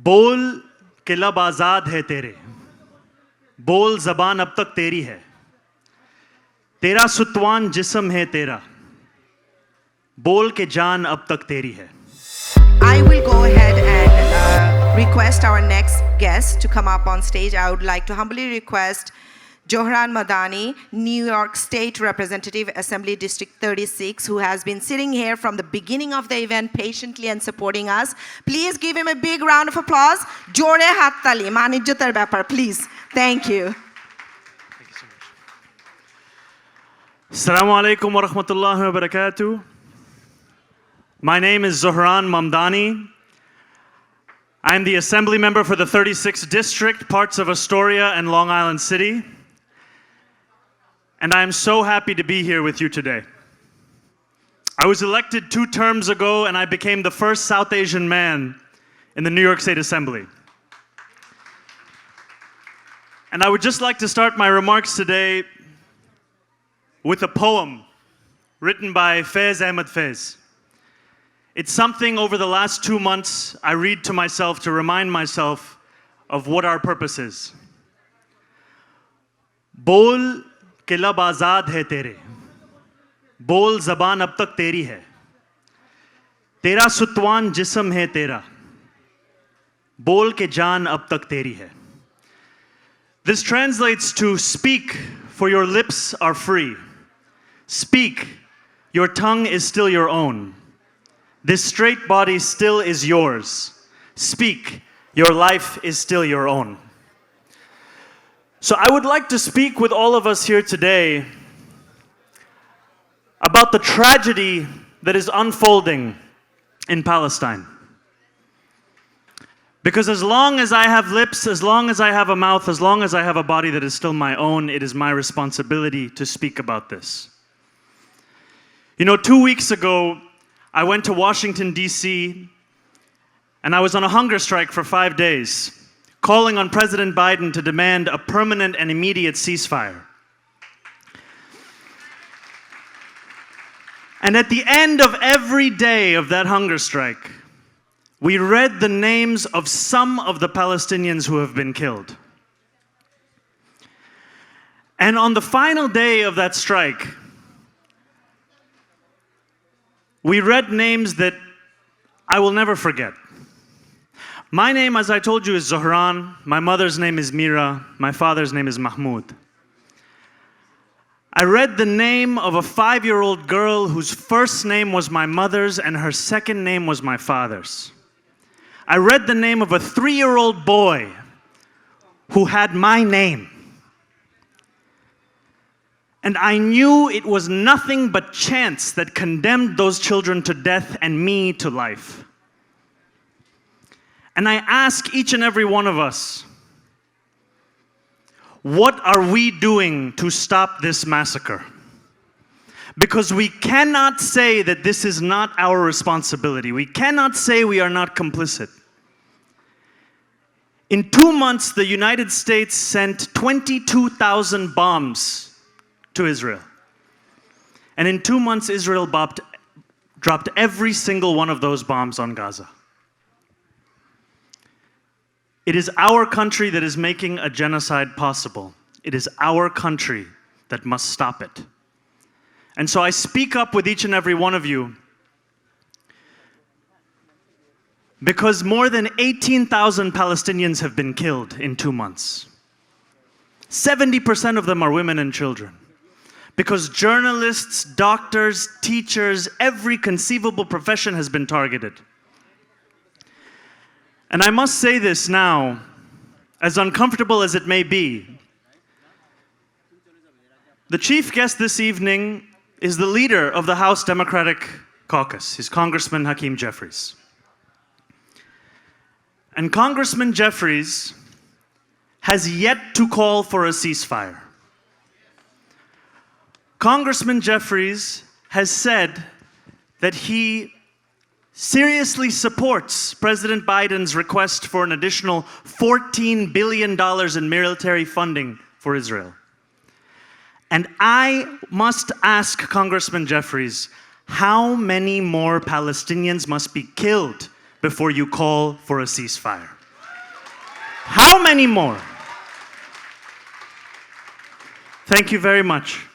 बोल के लब आज़ाद है तेरे, बोल ज़बान अब तक तेरी है, तेरा सुतवान जिस्म है तेरा, बोल के जान अब तक तेरी है. I will go ahead and request our next guest to come up on stage. I would like to humbly request 𝐒𝐿 Madani, New York State Representative, Assembly District 36, who has been sitting here from the beginning of the event patiently and supporting us. Please give him a big round of applause. Jore hattali, manijjotar byapar, please. Thank you. Thank you so much. Assalamu alaikum wa rahmatullahi wa barakatuh. My name is 𝐒𝐿 Mamdani. I'm the Assembly Member for the 36th District, parts of Astoria and Long Island City. And I am so happy to be here with you today. I was elected 2 terms ago, and I became the first South Asian man in the New York State Assembly. And I would just like to start my remarks today with a poem written by 𝐒𝐭𝐲 𝐒𝐻𝐿. It's something over the last 2 months I read to myself to remind myself of what our purpose is. बोल के लब आज़ाद है तेरे, बोल ज़बान अब तक तेरी है, तेरा सुतवान जिस्म है तेरा, बोल के जान अब तक तेरी है. This translates to speak, for your lips are free. Speak, your tongue is still your own. This straight body still is yours. Speak, your life is still your own. So I would like to speak with all of us here today about the tragedy that is unfolding in Palestine. Because as long as I have lips, as long as I have a mouth, as long as I have a body that is still my own, it is my responsibility to speak about this. You know, 2 weeks ago, I went to Washington, D.C., and I was on a hunger strike for 5 days, calling on President Biden to demand a permanent and immediate ceasefire. And at the end of every day of that hunger strike, we read the names of some of the Palestinians who have been killed. And on the final day of that strike, we read names that I will never forget. My name, as I told you, is 𝐒𝐿. My mother's name is Mira. My father's name is Mahmoud. I read the name of a 5-year-old girl whose first name was my mother's and her second name was my father's. I read the name of a 3-year-old boy who had my name. And I knew it was nothing but chance that condemned those children to death and me to life. And I ask each and every one of us, what are we doing to stop this massacre? Because we cannot say that this is not our responsibility. We cannot say we are not complicit. In 2 months, the United States sent 22,000 bombs to Israel. And in 2 months, Israel dropped every single one of those bombs on Gaza. It is our country that is making a genocide possible. It is our country that must stop it. And so I speak up with each and every one of you because more than 18,000 Palestinians have been killed in 2 months. 70% of them are women and children. Because journalists, doctors, teachers, every conceivable profession has been targeted. And I must say this now, as uncomfortable as it may be, the chief guest this evening is the leader of the House Democratic Caucus. He's Congressman 𝐻𝐿 Jeffries. And Congressman Jeffries has yet to call for a ceasefire. Congressman Jeffries has said that he seriously supports President Biden's request for an additional $14 billion in military funding for Israel. And I must ask Congressman Jeffries, how many more Palestinians must be killed before you call for a ceasefire? How many more? Thank you very much.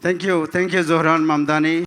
Thank you, Zohran Mamdani.